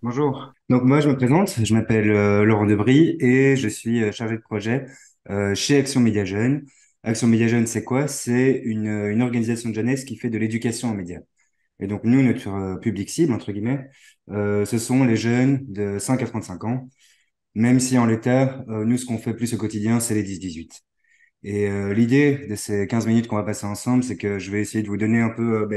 Bonjour. Donc moi je me présente, je m'appelle Laurent Debry et je suis chargé de projet chez Action Média Jeunes. Action Média Jeunes, c'est quoi? C'est une organisation de jeunesse qui fait de l'éducation aux médias. Et donc nous, notre public cible, entre guillemets, ce sont les jeunes de 5 à 35 ans, même si en l'état, nous, ce qu'on fait plus au quotidien, c'est les 10-18. Et l'idée de ces 15 minutes qu'on va passer ensemble, c'est que je vais essayer de vous donner un peu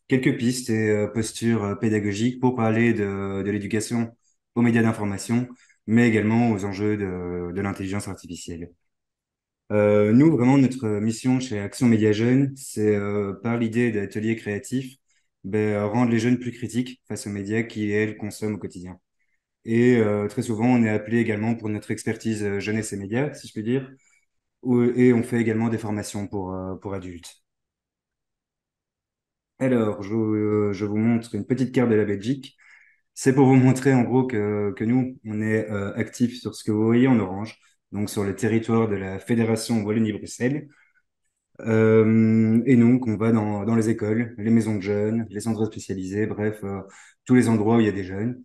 quelques pistes et postures pédagogiques pour parler de l'éducation aux médias d'information, mais également aux enjeux de l'intelligence artificielle. Nous, vraiment, notre mission chez Action Média Jeunes, c'est par l'idée d'ateliers créatifs, rendre les jeunes plus critiques face aux médias qui, elles, consomment au quotidien. Et très souvent, on est appelé également pour notre expertise jeunesse et médias, si je puis dire, et on fait également des formations pour adultes. Alors, je vous montre une petite carte de la Belgique. C'est pour vous montrer en gros que nous, on est actifs sur ce que vous voyez en orange, donc sur le territoire de la Fédération Wallonie-Bruxelles. Et donc, on va dans les écoles, les maisons de jeunes, les centres spécialisés, bref, tous les endroits où il y a des jeunes.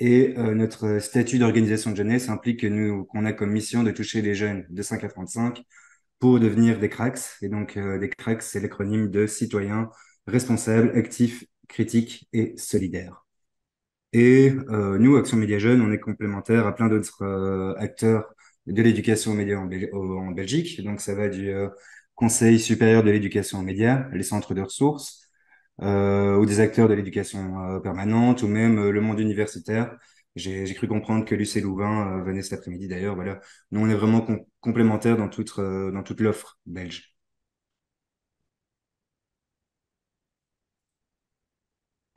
Et notre statut d'organisation de jeunesse implique que qu'on a comme mission de toucher les jeunes de 5 à 35 pour devenir des cracks. Et donc, des cracks, c'est l'acronyme de citoyens responsables, actifs, critiques et solidaires. Et nous, Action Média Jeunes, on est complémentaires à plein d'autres acteurs de l'éducation aux médias en Belgique. Donc, ça va du Conseil supérieur de l'éducation aux médias, les centres de ressources, ou des acteurs de l'éducation permanente, ou même le monde universitaire. J'ai cru comprendre que l'UC Louvain venait cet après-midi d'ailleurs. Voilà. Nous, on est vraiment complémentaires dans toute l'offre belge.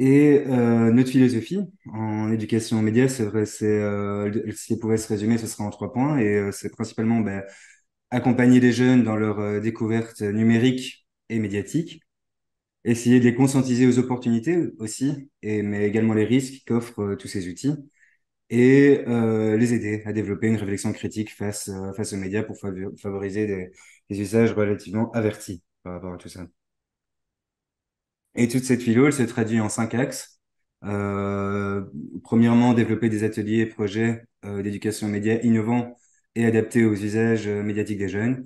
Et notre philosophie en éducation aux médias, c'est vrai, si elle pouvait se résumer, ce serait en 3 points. Et c'est principalement accompagner les jeunes dans leur découverte numérique et médiatique, essayer de les conscientiser aux opportunités aussi, mais également les risques qu'offrent tous ces outils, et les aider à développer une réflexion critique face aux médias pour favoriser des usages relativement avertis par rapport à tout ça. Et toute cette philo, elle se traduit en 5 axes. Euh, Premièrement, développer des ateliers et projets d'éducation aux médias innovants et adaptés aux usages médiatiques des jeunes.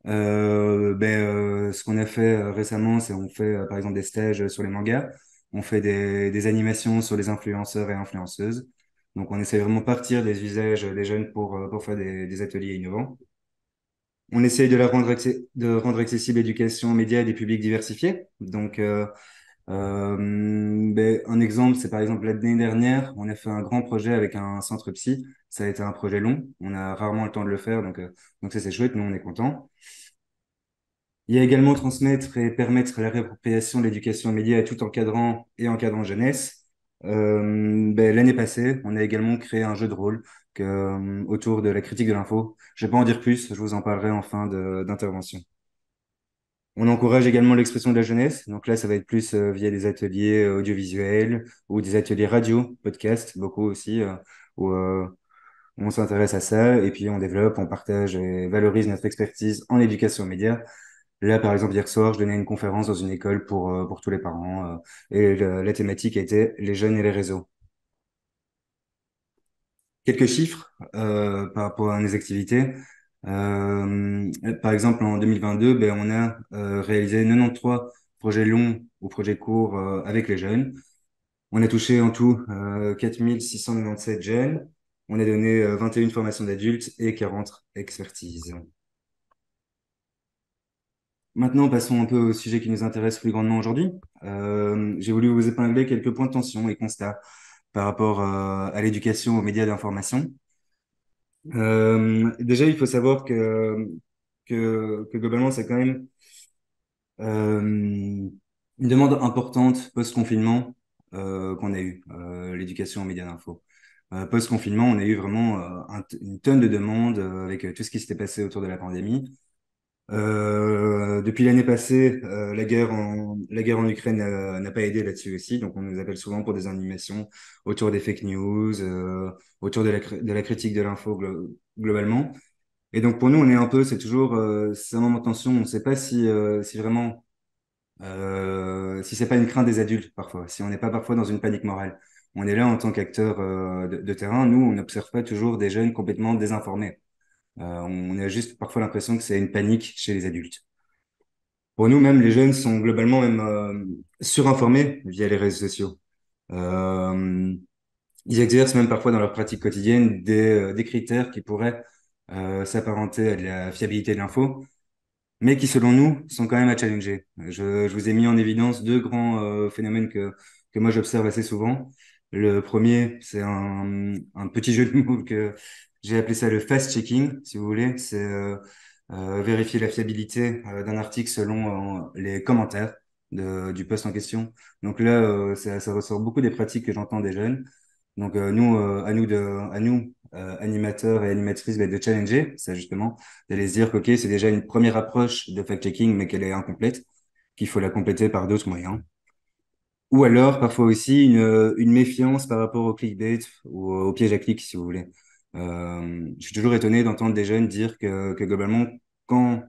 Ce qu'on a fait récemment, c'est on fait par exemple des stages sur les mangas, on fait des animations sur les influenceurs et influenceuses. Donc on essaie vraiment de partir des usages des jeunes pour faire des ateliers innovants. On essaye de rendre accessible l'éducation aux médias à des publics diversifiés. Donc un exemple, c'est par exemple l'année dernière, on a fait un grand projet avec un centre psy. Ça a été un projet long. On a rarement le temps de le faire, donc ça c'est chouette. Nous on est contents. Il y a également transmettre et permettre la réappropriation de l'éducation aux médias à tout encadrant et encadrant jeunesse. L'année passée, on a également créé un jeu de rôle autour de la critique de l'info. Je vais pas en dire plus, je vous en parlerai en fin d'intervention. On encourage également l'expression de la jeunesse. Donc là, ça va être plus via des ateliers audiovisuels ou des ateliers radio, podcast, beaucoup aussi, où on s'intéresse à ça. Et puis on développe, on partage et valorise notre expertise en éducation aux médias. Là, par exemple, hier soir, je donnais une conférence dans une école pour tous les parents. Et la thématique était les jeunes et les réseaux. Quelques chiffres par rapport à nos activités. Par exemple, en 2022, on a réalisé 93 projets longs ou projets courts avec les jeunes. On a touché en tout 4697 jeunes. On a donné 21 formations d'adultes et 40 expertises. Maintenant, passons un peu au sujet qui nous intéresse plus grandement aujourd'hui. J'ai voulu vous épingler quelques points de tension et constats par rapport à l'éducation aux médias d'information. Déjà, il faut savoir que globalement, c'est quand même une demande importante post-confinement qu'on a eue, l'éducation aux médias d'info. Post-confinement, on a eu vraiment une tonne de demandes avec tout ce qui s'était passé autour de la pandémie. Depuis l'année passée, la guerre en Ukraine n'a pas aidé là-dessus aussi, donc on nous appelle souvent pour des animations autour des fake news, autour de la critique de l'info globalement. Et donc pour nous, on est un peu, c'est un moment de tension. On ne sait pas si vraiment, si c'est pas une crainte des adultes parfois, si on n'est pas parfois dans une panique morale. on est là en tant qu'acteur de terrain. Nous, on n'observe pas toujours des jeunes complètement désinformés. On a juste parfois l'impression que c'est une panique chez les adultes. Pour nous, même les jeunes sont globalement même surinformés via les réseaux sociaux. Euh, Ils exercent même parfois dans leur pratique quotidienne des critères qui pourraient s'apparenter à de la fiabilité de l'info, mais qui, selon nous, sont quand même à challenger. Je vous ai mis en évidence deux grands phénomènes que moi j'observe assez souvent. Le premier, c'est un petit jeu de mots que j'ai appelé ça le fast-checking, si vous voulez. C'est vérifier la fiabilité d'un article selon les commentaires du post en question. Donc là, ça ressort beaucoup des pratiques que j'entends des jeunes. Donc nous, à nous animateurs et animatrices, bah, de challenger, ça justement, d'aller se dire que ok, c'est déjà une première approche de fact-checking, mais qu'elle est incomplète, qu'il faut la compléter par d'autres moyens. Ou alors parfois aussi une méfiance par rapport au clickbait ou au piège à clic, si vous voulez. Je suis toujours étonné d'entendre des jeunes dire que globalement, quand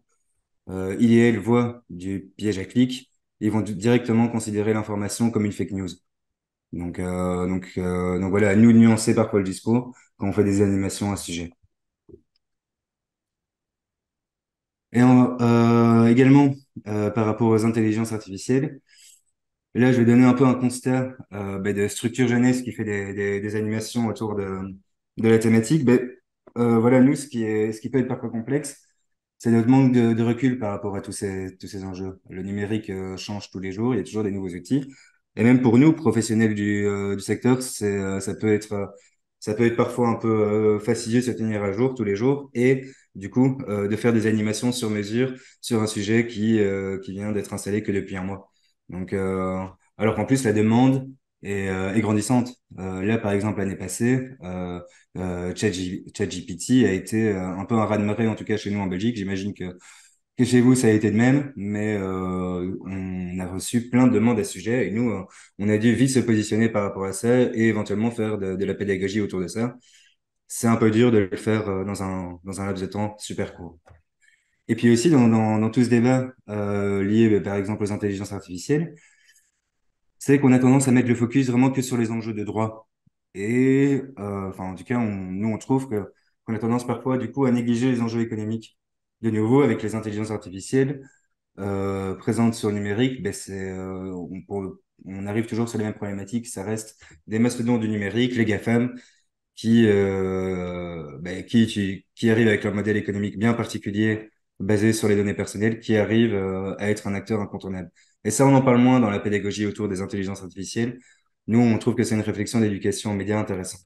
il et elle voient du piège à clic, ils vont directement considérer l'information comme une fake news. Donc voilà, à nous de nuancer parfois le discours quand on fait des animations à ce sujet. Également, par rapport aux intelligences artificielles, là, je vais donner un peu un constat de structure jeunesse qui fait des animations autour de la thématique. Voilà, nous, ce qui peut être parfois complexe, c'est notre manque de recul par rapport à tous ces enjeux. Le numérique change tous les jours, il y a toujours des nouveaux outils. Et même pour nous, professionnels du secteur, ça peut être parfois un peu fastidieux de se tenir à jour tous les jours et du coup de faire des animations sur mesure sur un sujet qui vient d'être installé que depuis un mois. Donc, alors qu'en plus, la demande est grandissante. Là, par exemple, l'année passée, ChatGPT a été un peu un raz-de-marée, en tout cas chez nous en Belgique. J'imagine que chez vous, ça a été de même, mais on a reçu plein de demandes à ce sujet et nous, on a dû vite se positionner par rapport à ça et éventuellement faire de la pédagogie autour de ça. C'est un peu dur de le faire dans un laps de temps super court. Et puis aussi, dans tout ce débat lié, par exemple, aux intelligences artificielles, c'est qu'on a tendance à mettre le focus vraiment que sur les enjeux de droit. Et enfin, en tout cas, nous, on trouve qu'on a tendance parfois, du coup, à négliger les enjeux économiques. De nouveau, avec les intelligences artificielles présentes sur le numérique, on arrive toujours sur les mêmes problématiques. Ça reste des mastodontes du numérique, les GAFAM, qui arrivent avec leur modèle économique bien particulier, basé sur les données personnelles, qui arrivent à être un acteur incontournable. Et ça, on en parle moins dans la pédagogie autour des intelligences artificielles. Nous, on trouve que c'est une réflexion d'éducation aux médias intéressante.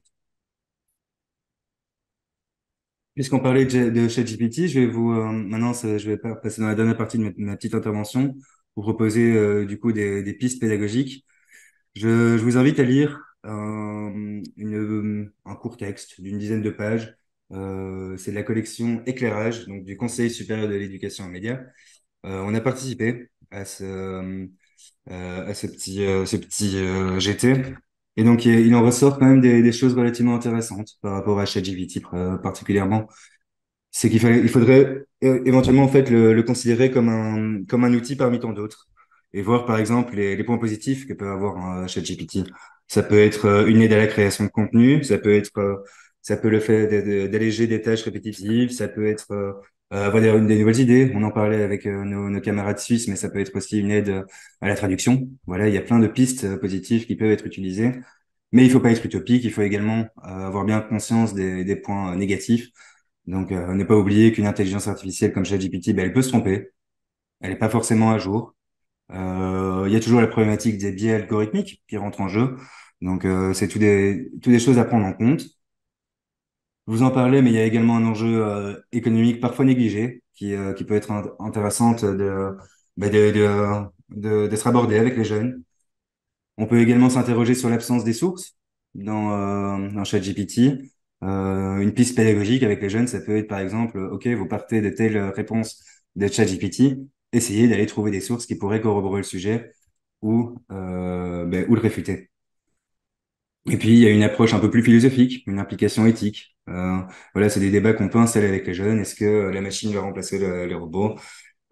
Puisqu'on parlait de ChatGPT, je vais je vais passer dans la dernière partie de ma petite intervention pour proposer du coup des pistes pédagogiques. Je vous invite à lire un court texte d'une dizaine de pages. C'est de la collection Éclairage, donc du Conseil supérieur de l'éducation aux médias. On a participé à ce petit GT. Et donc, il en ressort quand même des choses relativement intéressantes par rapport à ChatGPT particulièrement. C'est il faudrait éventuellement en fait le considérer comme un outil parmi tant d'autres et voir par exemple les points positifs que peut avoir un ChatGPT. Ça peut être une aide à la création de contenu, ça peut le fait d'alléger des tâches répétitives, ça peut être avoir des nouvelles idées. On en parlait avec nos camarades suisses, mais ça peut être aussi une aide à la traduction. Voilà, il y a plein de pistes positives qui peuvent être utilisées. Mais il faut pas être utopique, il faut également avoir bien conscience des points négatifs. Donc, ne pas oublier qu'une intelligence artificielle comme ChatGPT, ben, elle peut se tromper. Elle n'est pas forcément à jour. Il y a toujours la problématique des biais algorithmiques qui rentrent en jeu. Donc, c'est tout des choses à prendre en compte. Vous en parlez, mais il y a également un enjeu économique parfois négligé qui peut être intéressante d'être abordé avec les jeunes. On peut également s'interroger sur l'absence des sources dans ChatGPT. Une piste pédagogique avec les jeunes, ça peut être par exemple, OK, vous partez de telles réponses de ChatGPT, essayez d'aller trouver des sources qui pourraient corroborer le sujet ou le réfuter. Et puis, il y a une approche un peu plus philosophique, une implication éthique. Voilà, c'est des débats qu'on peut installer avec les jeunes. Est-ce que la machine va remplacer le robot?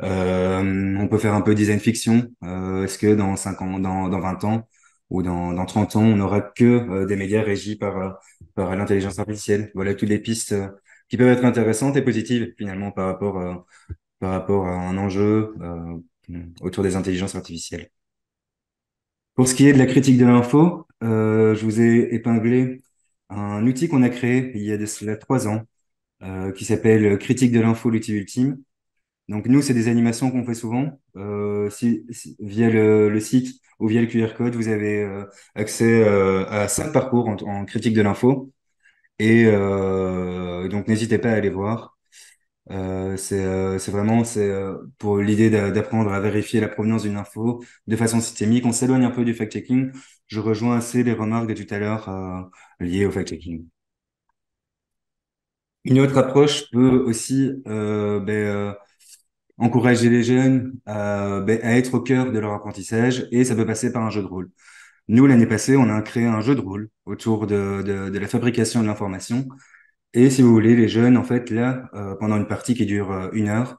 On peut faire un peu design fiction. Est-ce que dans 5 ans, dans 20 ans, ou dans 30 ans, on n'aura que des médias régis par l'intelligence artificielle. Voilà toutes les pistes qui peuvent être intéressantes et positives finalement par rapport à un enjeu autour des intelligences artificielles. Pour ce qui est de la critique de l'info, je vous ai épinglé un outil qu'on a créé il y a de cela 3 ans, qui s'appelle Critique de l'info, l'outil ultime. Donc nous, c'est des animations qu'on fait souvent. Via le site ou via le QR code, vous avez accès à 5 parcours en critique de l'info. Et donc n'hésitez pas à aller voir. C'est pour l'idée d'apprendre à vérifier la provenance d'une info de façon systémique. On s'éloigne un peu du fact-checking. Je rejoins assez les remarques de tout à l'heure liées au fact-checking. Une autre approche peut aussi encourager les jeunes à être au cœur de leur apprentissage et ça peut passer par un jeu de rôle. Nous, l'année passée, on a créé un jeu de rôle autour de la fabrication de l'information. Et si vous voulez, les jeunes, en fait, là, pendant une partie qui dure 1 heure,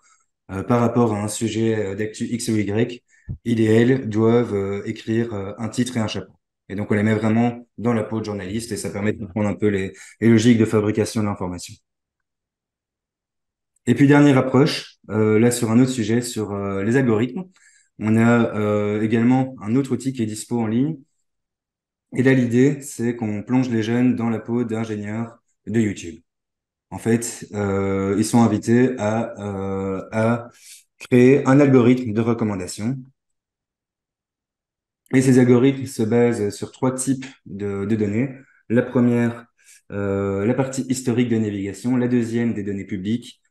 par rapport à un sujet d'actu X ou Y, ils et elles doivent écrire un titre et un chapeau. Et donc, on les met vraiment dans la peau de journaliste et ça permet de comprendre un peu les logiques de fabrication de l'information. Et puis, dernière approche, là, sur un autre sujet, sur les algorithmes. On a également un autre outil qui est dispo en ligne. Et là, l'idée, c'est qu'on plonge les jeunes dans la peau d'ingénieurs de YouTube. En fait, ils sont invités à créer un algorithme de recommandation. Et ces algorithmes se basent sur 3 types de données. La première, la partie historique de navigation. La deuxième, des données publiques.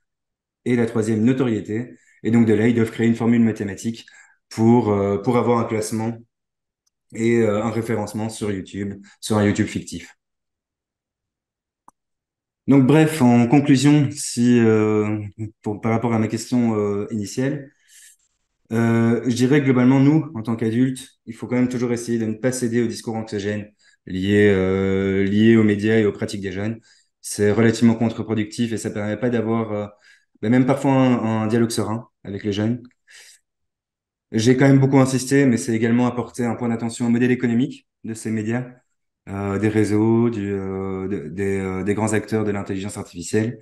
Et la troisième, notoriété. Et donc de là, ils doivent créer une formule mathématique pour avoir un classement et un référencement sur YouTube, sur un YouTube fictif. Donc bref, en conclusion, par rapport à ma question initiale, je dirais que globalement, nous, en tant qu'adultes, il faut quand même toujours essayer de ne pas céder au discours anxiogène liés aux médias et aux pratiques des jeunes. C'est relativement contre-productif et ça permet pas d'avoir même parfois un dialogue serein avec les jeunes. J'ai quand même beaucoup insisté, mais c'est également apporter un point d'attention au modèle économique de ces médias, des réseaux, des grands acteurs de l'intelligence artificielle.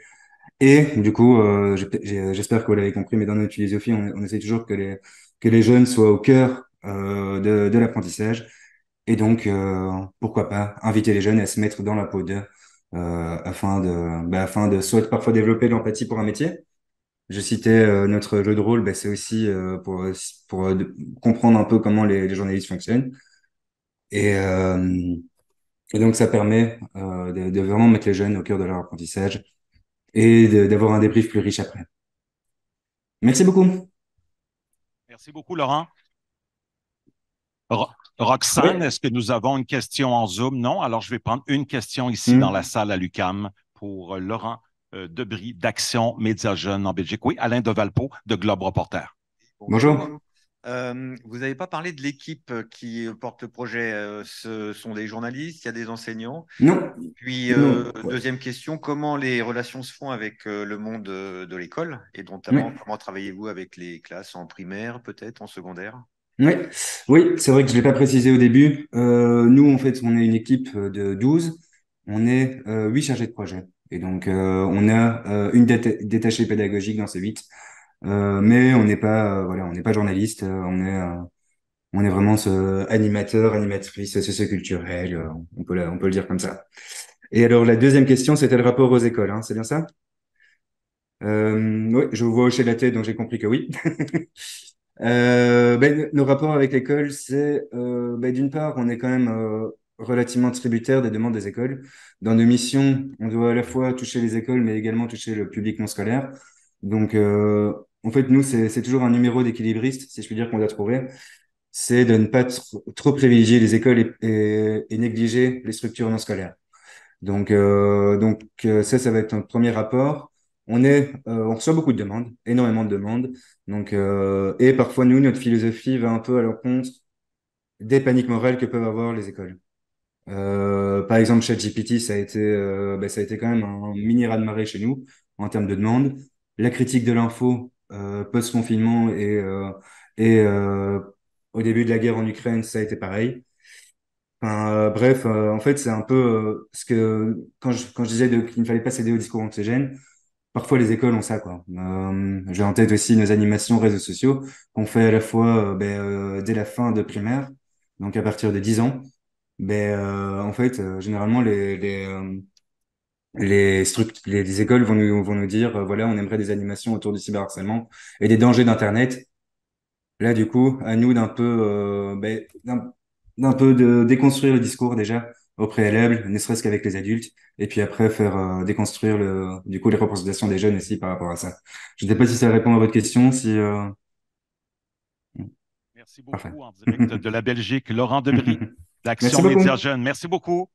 Et du coup, j'espère que vous l'avez compris, mais dans notre philosophie, on essaie toujours que les jeunes soient au cœur de l'apprentissage. Et donc, pourquoi pas inviter les jeunes à se mettre dans la peau d'eux afin de soit parfois développer de l'empathie pour un métier. Je citais notre jeu de rôle, c'est aussi pour comprendre un peu comment les journalistes fonctionnent. Et, euh, et donc, ça permet de vraiment mettre les jeunes au cœur de leur apprentissage et d'avoir un débrief plus riche après. Merci beaucoup. Merci beaucoup, Laurent. Oui. Roxane, est-ce que nous avons une question en Zoom? Non. Alors, je vais prendre une question ici dans la Hmm. salle à l'UQAM pour Laurent Debry d'Action Média Jeunes en Belgique. Oui, Alain Devalpo de Globe Reporter. Bonjour. Bonjour. Vous n'avez pas parlé de l'équipe qui porte le projet. Ce sont des journalistes, il y a des enseignants. Non, Puis, non. Ouais. deuxième question, comment les relations se font avec le monde de l'école? Et notamment, Oui, comment travaillez-vous avec les classes en primaire, peut-être, en secondaire? oui, oui, c'est vrai que je l'ai pas précisé au début. Nous, en fait, on est une équipe de 12. On est 8 chargés de projet. Et donc, on a une détachée pédagogique dans ces 8. Mais on n'est pas, voilà, on n'est pas journaliste. On est vraiment animateur, animatrice socioculturelle. On peut le dire comme ça. Et alors, la deuxième question, c'était le rapport aux écoles, hein, c'est bien ça? Oui, je vous vois hocher la tête, donc j'ai compris que oui. Nos rapports avec l'école, c'est d'une part, on est quand même relativement tributaire des demandes des écoles. Dans nos missions, on doit à la fois toucher les écoles, mais également toucher le public non scolaire. Donc, en fait, nous, c'est toujours un numéro d'équilibriste, si je puis dire, qu'on doit trouver. C'est de ne pas trop privilégier les écoles et négliger les structures non scolaires. Donc ça va être un premier rapport. On reçoit beaucoup de demandes, énormément de demandes. Et parfois, nous, notre philosophie va un peu à l'encontre des paniques morales que peuvent avoir les écoles. Par exemple, ChatGPT, ça a été quand même un mini raz-de-marée chez nous en termes de demandes. La critique de l'info post-confinement et au début de la guerre en Ukraine, ça a été pareil. Bref, en fait, c'est un peu ce que quand je disais qu'il ne fallait pas céder au discours anxiogène, parfois les écoles ont ça, quoi. J'ai en tête aussi nos animations réseaux sociaux qu'on fait à la fois dès la fin de primaire, donc à partir de 10 ans. En fait, généralement, les écoles vont nous dire, voilà, on aimerait des animations autour du cyberharcèlement et des dangers d'Internet. Là, du coup, à nous d'un peu de déconstruire le discours déjà au préalable, ne serait-ce qu'avec les adultes, et puis après faire déconstruire du coup les représentations des jeunes aussi par rapport à ça. Je ne sais pas si ça répond à votre question, si Merci parfait. beaucoup en direct de la Belgique, Laurent Debry, Merci d'Action Média beaucoup. Jeune. Merci beaucoup.